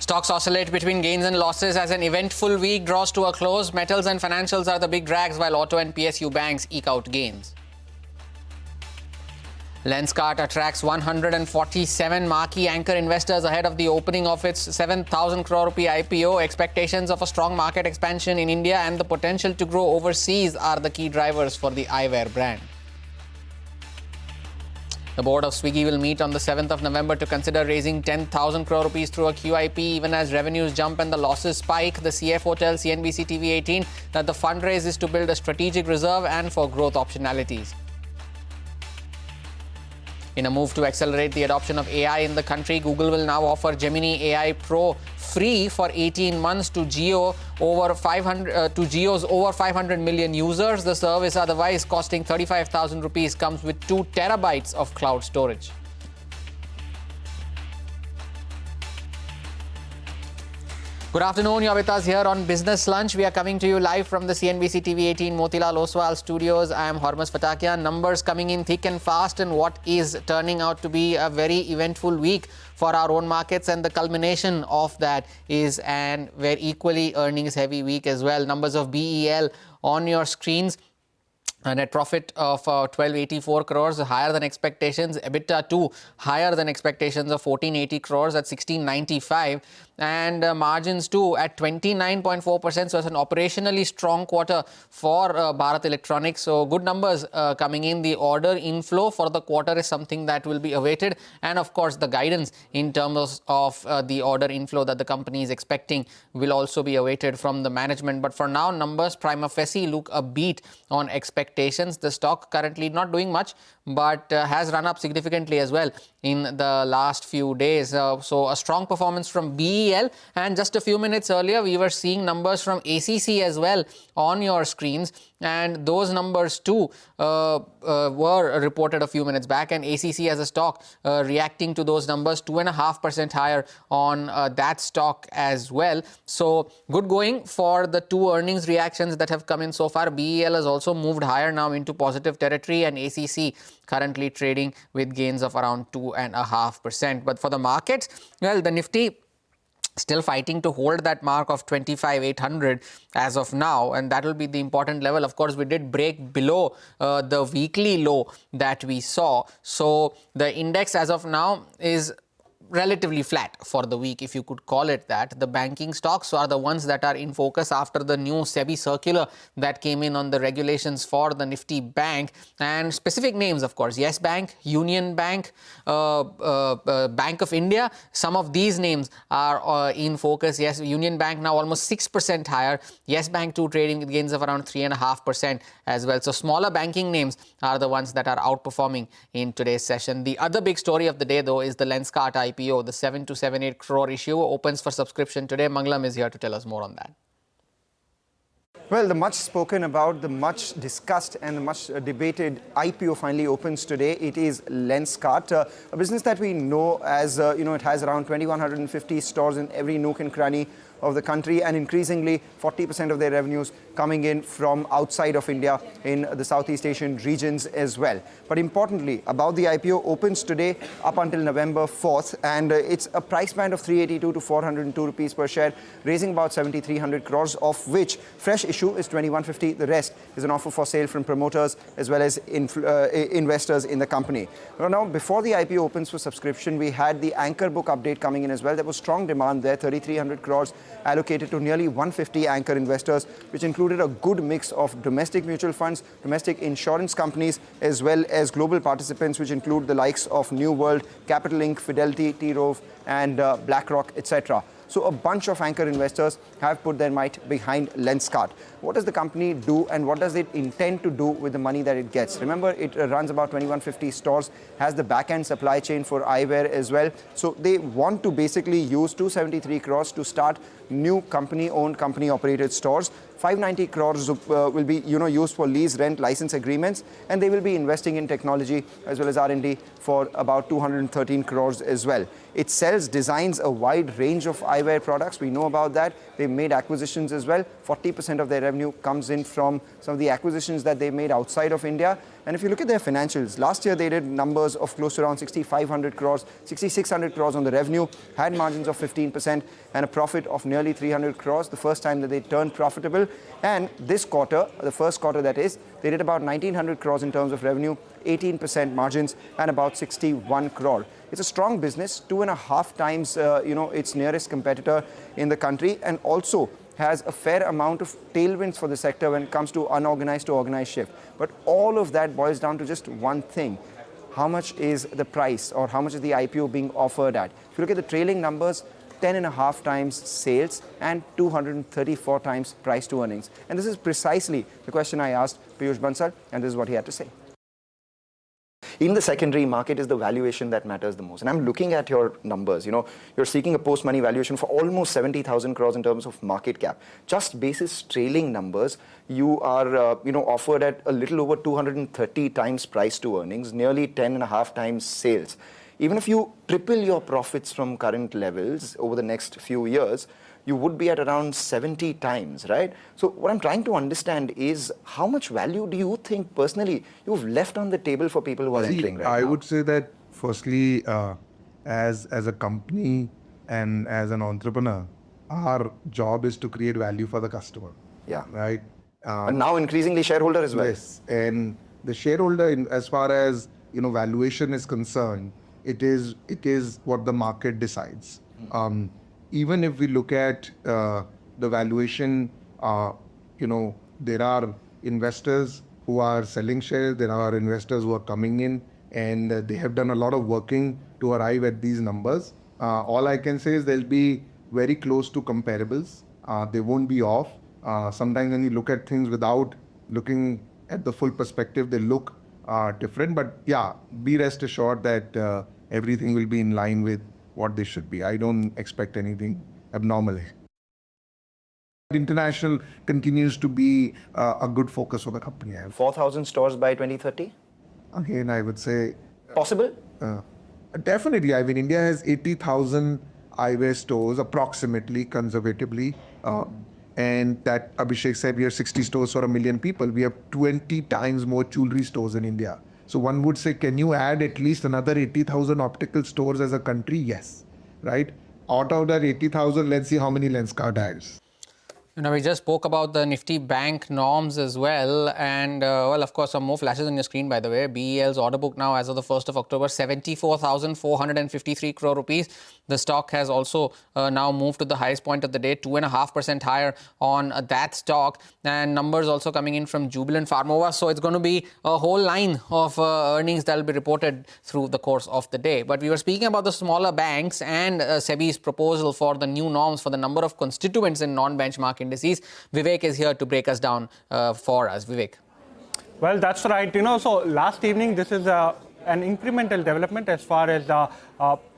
Stocks oscillate between gains and losses as an eventful week draws to a close. Metals and financials are the big drags, while auto and PSU banks eke out gains. Lenskart attracts 147 marquee anchor investors ahead of the opening of its 7,000 crore rupee IPO. Expectations of a strong market expansion in India and the potential to grow overseas are the key drivers for the eyewear brand. The board of Swiggy will meet on the 7th of November to consider raising 10,000 crore rupees through a QIP. Even as revenues jump and the losses spike, the CFO tells CNBC-TV18 that the fundraise is to build a strategic reserve and for growth optionalities. In a move to accelerate the adoption of AI in the country, Google will now offer Gemini AI Pro free for 18 months to Geo's over 500 million users. The service, otherwise costing 35,000 rupees, comes with 2 terabytes of cloud storage. Good afternoon, you're with us here on Business Lunch. We are coming to you live from the CNBC-TV18 Motilal Oswal studios. I am Hormuz Fatakia. Numbers coming in thick and fast, and what is turning out to be a very eventful week for our own markets, and the culmination of that is an very equally earnings heavy week as well. Numbers of BEL on your screens. A net profit of 1284 crores, higher than expectations. EBITDA too, higher than expectations of 1480 crores at 1695. And margins too at 29.4%. So it's an operationally strong quarter for Bharat Electronics. So good numbers coming in. The order inflow for the quarter is something that will be awaited. And of course, the guidance in terms of the order inflow that the company is expecting will also be awaited from the management. But for now, numbers prima facie look a beat on expectations. The stock currently not doing much, but has run up significantly as well in the last few days. So a strong performance from BEL. And just a few minutes earlier, we were seeing numbers from ACC as well on your screens. And those numbers too were reported a few minutes back. And ACC as a stock reacting to those numbers, 2.5% higher on that stock as well. So good going for the two earnings reactions that have come in so far. BEL has also moved higher now into positive territory, and ACC currently trading with gains of around 2.5%. But for the markets, well, the Nifty still fighting to hold that mark of 25,800 as of now, and that will be the important level. Of course, we did break below the weekly low that we saw. So the index as of now is relatively flat for the week, if you could call it that. The banking stocks are the ones that are in focus after the new SEBI circular that came in on the regulations for the Nifty Bank, and specific names, of course, Yes Bank, Union Bank, Bank of India. Some of these names are in focus. Yes, Union Bank now almost 6% higher. Yes Bank too trading with gains of around 3.5% as well. So smaller banking names are the ones that are outperforming in today's session. The other big story of the day, though, is the Lenskart IPO. The 7 to 7.8 crore issue opens for subscription today. Mangalam is here to tell us more on that. Well, the much spoken about, the much discussed and the much debated IPO finally opens today. It is Lenskart, a business that we know as, it has around 2,150 stores in every nook and cranny of the country, and increasingly 40% of their revenues coming in from outside of India in the Southeast Asian regions as well. But importantly, about the IPO, opens today up until November 4th, and it's a price band of 382 to 402 rupees per share, raising about 7,300 crores, of which fresh issue is 2,150. The rest is an offer for sale from promoters as well as investors in the company. Now, before the IPO opens for subscription, we had the anchor book update coming in as well. There was strong demand there, 3,300 crores allocated to nearly 150 anchor investors, which included a good mix of domestic mutual funds, domestic insurance companies, as well as global participants, which include the likes of New World, Capital Inc., Fidelity, T. Rowe, and BlackRock, etc. So a bunch of anchor investors have put their might behind Lenskart. What does the company do, and what does it intend to do with the money that it gets? Remember, it runs about 2,150 stores, has the back-end supply chain for eyewear as well. So they want to basically use 273 crores to start new company-owned, company-operated stores. 590 crores will be used for lease, rent, license agreements, and they will be investing in technology as well as R&D for about 213 crores as well. It designs a wide range of eyewear products. We know about that. They've made acquisitions as well. 40% of their revenue comes in from some of the acquisitions that they made outside of India. And if you look at their financials, last year they did numbers of close to around 6,500 crores, 6,600 crores on the revenue, had margins of 15% and a profit of nearly 300 crores, the first time that they turned profitable. And this quarter, the first quarter that is, they did about 1,900 crores in terms of revenue, 18% margins and about 61 crore. It's a strong business, 2.5 times its nearest competitor in the country, and also has a fair amount of tailwinds for the sector when it comes to unorganized to organized shift. But all of that boils down to just one thing. How much is the price, or how much is the IPO being offered at? If you look at the trailing numbers, 10.5 times sales and 234 times price to earnings. And this is precisely the question I asked Piyush Bansal, and this is what he had to say. In the secondary market is the valuation that matters the most. And I'm looking at your numbers. You're seeking a post-money valuation for almost 70,000 crores in terms of market cap. Just basis trailing numbers, you are offered at a little over 230 times price to earnings, nearly 10.5 times sales. Even if you triple your profits from current levels over the next few years, you would be at around 70 times, right? So what I'm trying to understand is how much value do you think personally you've left on the table for people who are entering right now? I would say that firstly, as a company and as an entrepreneur, our job is to create value for the customer. Yeah. Right? And now increasingly shareholder as well. Yes. And the shareholder, as far as valuation is concerned, it is what the market decides. Even if we look at the valuation, there are investors who are selling shares, there are investors who are coming in, and they have done a lot of working to arrive at these numbers. All I can say is they'll be very close to comparables. They won't be off. Sometimes when you look at things without looking at the full perspective, they look different. But yeah, be rest assured that everything will be in line with what they should be. I don't expect anything abnormal. International continues to be a good focus for the company. 4,000 stores by 2030? Again, I would say... Possible? Definitely. I mean, India has 80,000 eyewear stores, approximately, conservatively. And that Abhishek said, we have 60 stores for 1 million people. We have 20 times more jewelry stores in India. So one would say, can you add at least another 80,000 optical stores as a country? Yes, right? Out of that 80,000, let's see how many Lenskart has. We just spoke about the Nifty bank norms as well. And, of course, some more flashes on your screen, by the way. BEL's order book now, as of the 1st of October, 74,453 crore rupees. The stock has also now moved to the highest point of the day, 2.5% higher on that stock. And numbers also coming in from Jubilant Pharma. So it's going to be a whole line of earnings that will be reported through the course of the day. But we were speaking about the smaller banks and SEBI's proposal for the new norms for the number of constituents in non-benchmark indices. Vivek is here to break us down for us. Vivek. Well, that's right. So last evening, this is an incremental development as far as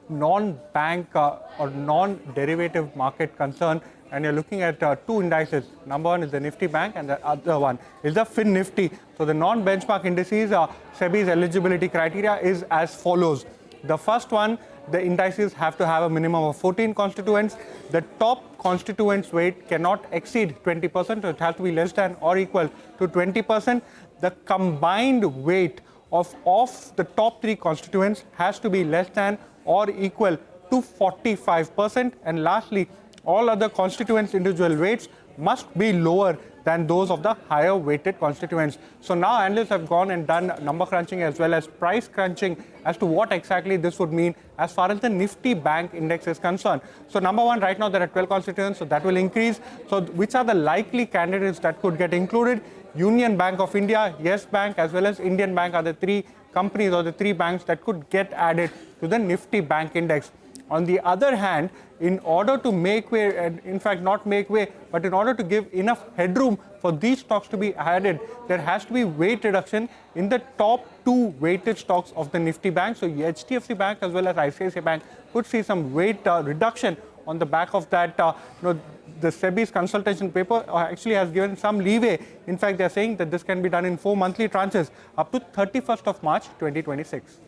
non-bank or non-derivative market concerned. And you're looking at two indices. Number one is the Nifty Bank and the other one is the Fin Nifty. So the non-benchmark indices, SEBI's eligibility criteria is as follows. The first one, the indices have to have a minimum of 14 constituents. The top constituents weight cannot exceed 20%, so it has to be less than or equal to 20%. The combined weight of the top three constituents has to be less than or equal to 45%. And lastly, all other constituents' individual weights must be lower than those of the higher weighted constituents. So now analysts have gone and done number crunching as well as price crunching as to what exactly this would mean as far as the Nifty Bank Index is concerned. So number one, right now there are 12 constituents, so that will increase. So which are the likely candidates that could get included? Union Bank of India, Yes Bank, as well as Indian Bank are the three companies or the three banks that could get added to the Nifty Bank Index. On the other hand, in order to make way, and in fact not make way, but in order to give enough headroom for these stocks to be added, there has to be weight reduction in the top two weighted stocks of the Nifty Bank. So HDFC Bank as well as ICICI Bank could see some weight reduction on the back of that. The SEBI's consultation paper actually has given some leeway. In fact, they're saying that this can be done in 4 monthly tranches up to 31st of March 2026.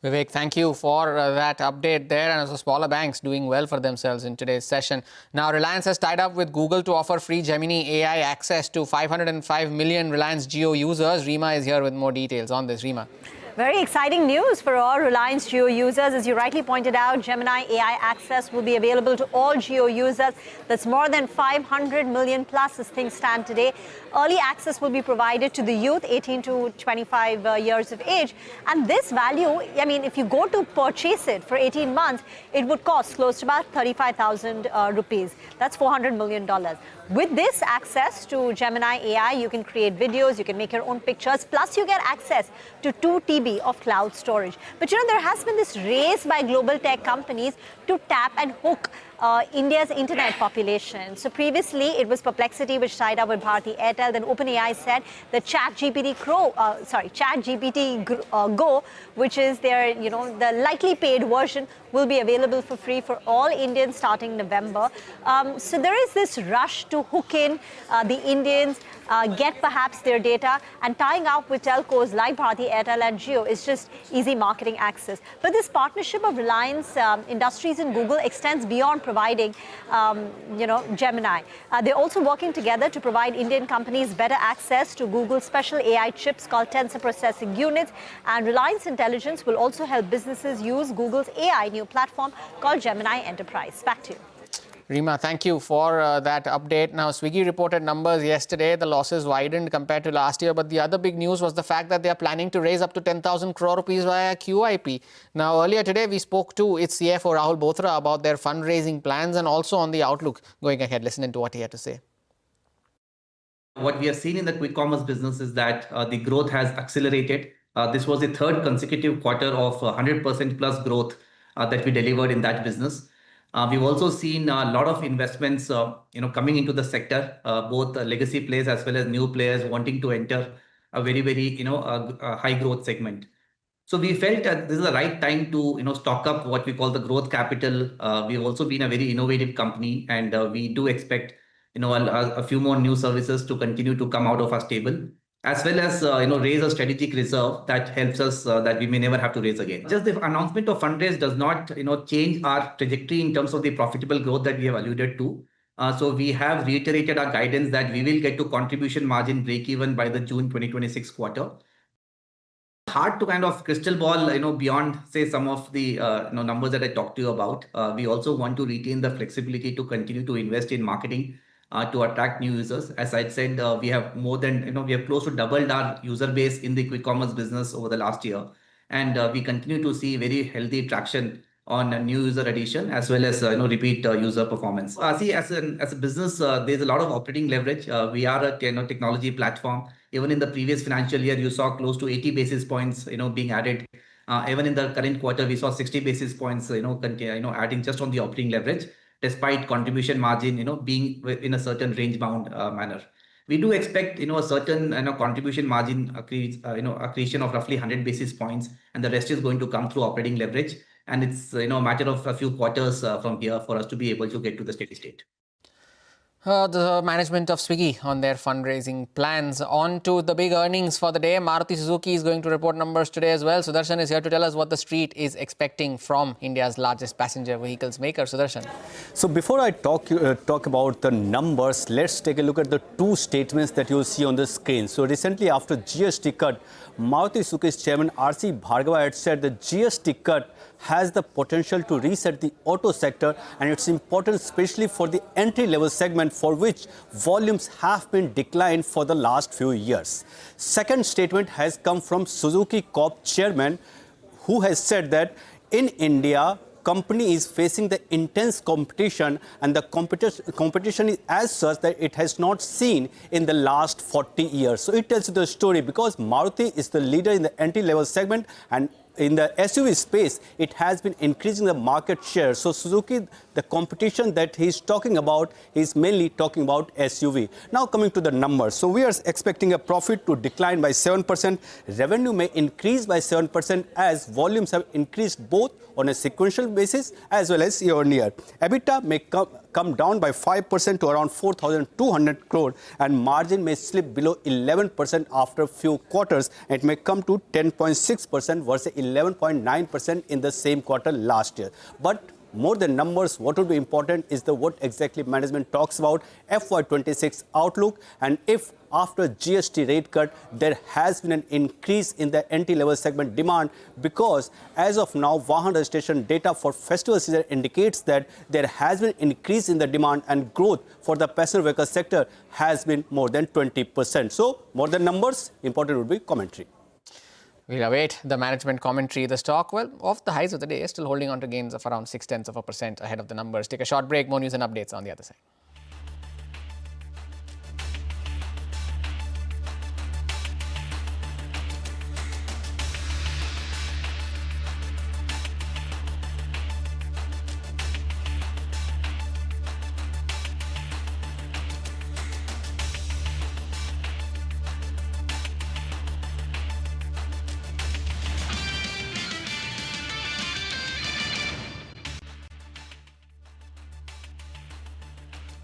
Vivek, thank you for that update there. And also smaller banks doing well for themselves in today's session. Now, Reliance has tied up with Google to offer free Gemini AI access to 505 million Reliance Jio users. Rima is here with more details on this. Rima. Very exciting news for all Reliance Jio users. As you rightly pointed out, Gemini AI access will be available to all Jio users. That's more than 500 million plus as things stand today. Early access will be provided to the youth, 18 to 25 years of age. And this value, I mean, if you go to purchase it for 18 months, it would cost close to about 35,000 rupees. That's $400 million. With this access to Gemini AI, you can create videos, you can make your own pictures, plus you get access to 2 TB of cloud storage. But you know, there has been this race by global tech companies to tap and hook India's internet population. So previously, it was Perplexity which tied up with Bharti Airtel. Then OpenAI said the ChatGPT Go, which is their, the lightly paid version, will be available for free for all Indians starting November. So there is this rush to hook in the Indians, get perhaps their data, and tying up with telcos like Bharti Airtel and Jio is just easy marketing access. But this partnership of Reliance Industries and Google extends beyond providing, Gemini. They're also working together to provide Indian companies better access to Google's special AI chips called tensor processing units. And Reliance Intelligence will also help businesses use Google's AI new platform called Gemini Enterprise. Back to you. Rima, thank you for that update. Now, Swiggy reported numbers yesterday. The losses widened compared to last year. But the other big news was the fact that they are planning to raise up to 10,000 crore rupees via QIP. Now, earlier today, we spoke to its CFO, Rahul Bothra, about their fundraising plans and also on the outlook going ahead. Listen into what he had to say. What we have seen in the quick commerce business is that the growth has accelerated. This was the third consecutive quarter of 100% plus growth that we delivered in that business. We've also seen a lot of investments, coming into the sector, both legacy players as well as new players wanting to enter a very, very, high growth segment. So we felt that this is the right time to, stock up what we call the growth capital. We've also been a very innovative company, and we do expect, a few more new services to continue to come out of our stable, as well as, raise a strategic reserve that helps us that we may never have to raise again. Just the announcement of fundraise does not, change our trajectory in terms of the profitable growth that we have alluded to. So we have reiterated our guidance that we will get to contribution margin break even by the June 2026 quarter. Hard to kind of crystal ball, beyond, say, some of the numbers that I talked to you about. We also want to retain the flexibility to continue to invest in marketing to attract new users. As I said, we have more than, we have close to doubled our user base in the quick commerce business over the last year. And we continue to see very healthy traction on a new user addition as well as, repeat user performance. See, as a business, there's a lot of operating leverage. We are a technology platform. Even in the previous financial year, you saw close to 80 basis points, being added. Even in the current quarter, we saw 60 basis points, adding just on the operating leverage, despite contribution margin, being in a certain range bound manner. We do expect, a certain contribution margin accretion of roughly 100 basis points, and the rest is going to come through operating leverage. And it's a matter of a few quarters from here for us to be able to get to the steady state. The management of Swiggy on their fundraising plans. On to the big earnings for the day. Maruti Suzuki is going to report numbers today as well. Sudarshan is here to tell us what the street is expecting from India's largest passenger vehicles maker. Sudarshan. So before I talk about the numbers, let's take a look at the two statements that you'll see on the screen. So recently, after GST cut, Maruti Suzuki's chairman R.C. Bhargava had said the GST cut has the potential to reset the auto sector, and it's important especially for the entry-level segment for which volumes have been declined for the last few years. Second statement has come from Suzuki Corp chairman, who has said that in India, company is facing the intense competition, and the competition is as such that it has not seen in the last 40 years. So it tells you the story, because Maruti is the leader in the entry-level segment, and in the SUV space, it has been increasing the market share. So Suzuki, the competition that he's talking about, is mainly talking about SUV. Now coming to the numbers. So we are expecting a profit to decline by 7%. Revenue may increase by 7% as volumes have increased both on a sequential basis as well as year-on-year. EBITDA may come down by 5% to around 4,200 crore, and margin may slip below 11% after a few quarters. It may come to 10.6% versus 11.9% in the same quarter last year. But more than numbers, what would be important is what exactly management talks about FY26 outlook, and if after GST rate cut, there has been an increase in the entry-level segment demand, because as of now, Vahan registration data for festival season indicates that there has been increase in the demand, and growth for the passenger vehicle sector has been more than 20%. So, more than numbers, important would be commentary. We'll await the management commentary. The stock, well, off the highs of the day, still holding on to gains of around 0.6% ahead of the numbers. Take a short break. More news and updates on the other side.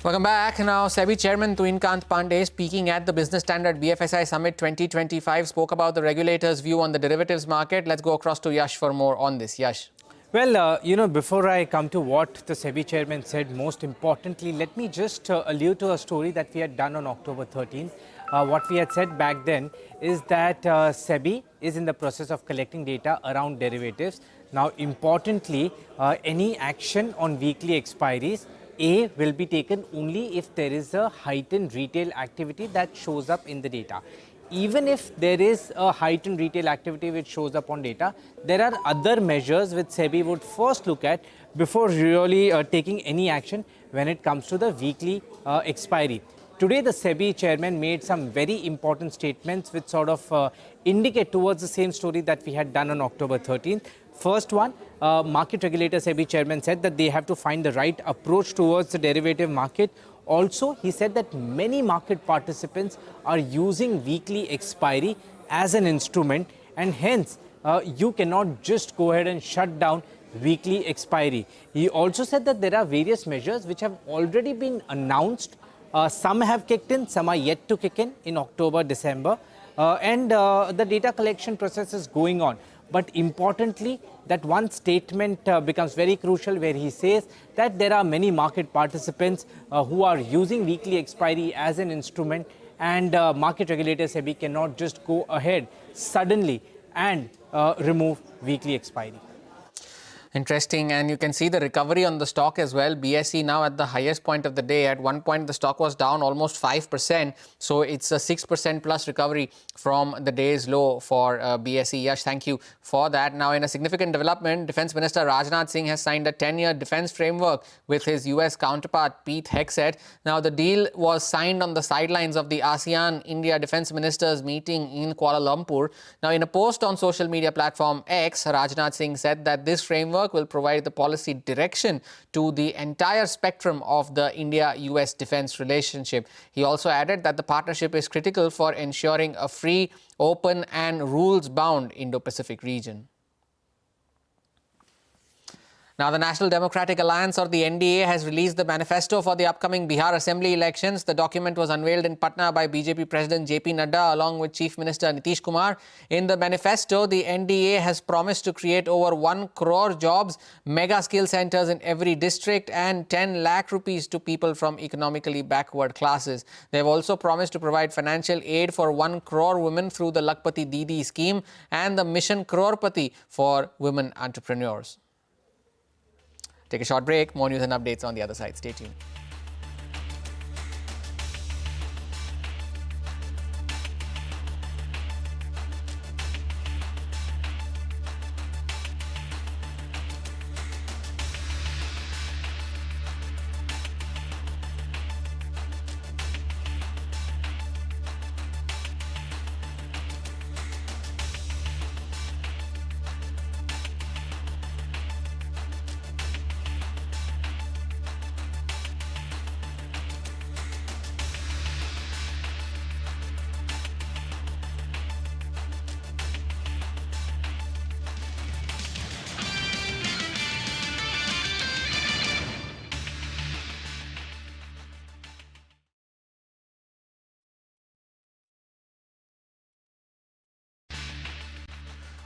Welcome back. Now, SEBI Chairman Tuinkant Pandey, speaking at the Business Standard BFSI Summit 2025, spoke about the regulator's view on the derivatives market. Let's go across to Yash for more on this. Yash. Well, before I come to what the SEBI chairman said, most importantly, let me just allude to a story that we had done on October 13th. What we had said back then is that SEBI is in the process of collecting data around derivatives. Now, importantly, any action on weekly expiries will be taken only if there is a heightened retail activity that shows up in the data. Even if there is a heightened retail activity which shows up on data, there are other measures which SEBI would first look at before really taking any action when it comes to the weekly expiry. Today, the SEBI chairman made some very important statements which sort of indicate towards the same story that we had done on October 13th. First one, market regulator SEBI chairman said that they have to find the right approach towards the derivative market. Also, he said that many market participants are using weekly expiry as an instrument, and hence you cannot just go ahead and shut down weekly expiry. He also said that there are various measures which have already been announced. Some have kicked in, some are yet to kick in October, December, and the data collection process is going on. But importantly, that one statement becomes very crucial, where he says that there are many market participants who are using weekly expiry as an instrument, and market regulator SEBI cannot just go ahead suddenly and remove weekly expiry. Interesting, and you can see the recovery on the stock as well. BSE now at the highest point of the day. At one point, the stock was down almost 5%. So it's a 6% plus recovery from the day's low for BSE. Yash, thank you for that. Now, in a significant development, Defence Minister Rajnath Singh has signed a 10-year defence framework with his US counterpart, Pete Hegseth. Now, the deal was signed on the sidelines of the ASEAN-India Defence Ministers meeting in Kuala Lumpur. Now, in a post on social media platform X, Rajnath Singh said that this framework will provide the policy direction to the entire spectrum of the India-US defence relationship. He also added that the partnership is critical for ensuring a free, open and rules-bound Indo-Pacific region. Now, the National Democratic Alliance, or the NDA, has released the manifesto for the upcoming Bihar Assembly elections. The document was unveiled in Patna by BJP President JP Nadda along with Chief Minister Nitish Kumar. In the manifesto, the NDA has promised to create over 1 crore jobs, mega skill centres in every district and 10 lakh rupees to people from economically backward classes. They have also promised to provide financial aid for 1 crore women through the Lakpati Didi scheme and the Mission Crorepati for women entrepreneurs. Take a short break. More news and updates on the other side. Stay tuned.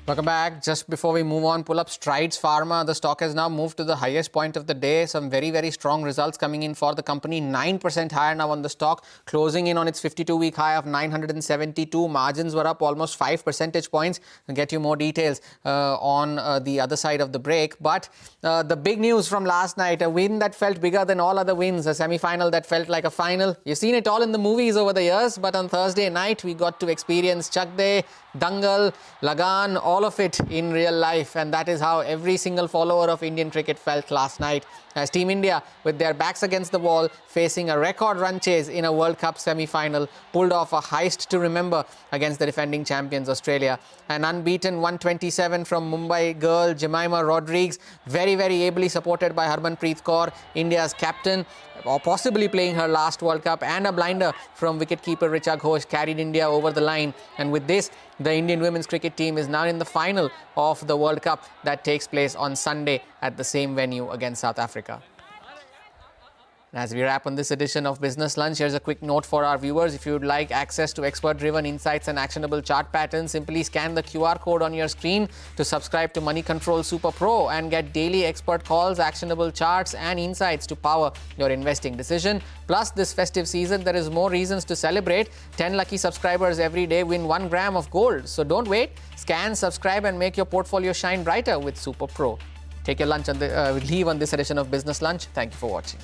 Welcome back. Just before we move on, pull up Strides Pharma. The stock has now moved to the highest point of the day. Some very, very strong results coming in for the company. 9% higher now on the stock, closing in on its 52-week high of 972. Margins were up almost 5 percentage points. I'll get you more details on the other side of the break. But the big news from last night, a win that felt bigger than all other wins, a semi-final that felt like a final. You've seen it all in the movies over the years, but on Thursday night, we got to experience Chak De, Dangal, Lagan, all of it in real life, and that is how every single follower of Indian cricket felt last night as Team India, with their backs against the wall, facing a record run chase in a World Cup semi-final, pulled off a heist to remember against the defending champions Australia. An unbeaten 127 from Mumbai girl Jemima Rodrigues, very, very ably supported by Harmanpreet Kaur, India's captain, or possibly playing her last World Cup, and a blinder from wicketkeeper Richa Ghosh carried India over the line. And with this, the Indian women's cricket team is now in the final of the World Cup that takes place on Sunday at the same venue against South Africa. As we wrap on this edition of Business Lunch, here's a quick note for our viewers. If you would like access to expert-driven insights and actionable chart patterns, simply scan the QR code on your screen to subscribe to Money Control Super Pro and get daily expert calls, actionable charts and insights to power your investing decision. Plus, this festive season, there is more reasons to celebrate. 10 lucky subscribers every day win 1 gram of gold. So don't wait. Scan, subscribe and make your portfolio shine brighter with Super Pro. Take your lunch on leave on this edition of Business Lunch. Thank you for watching.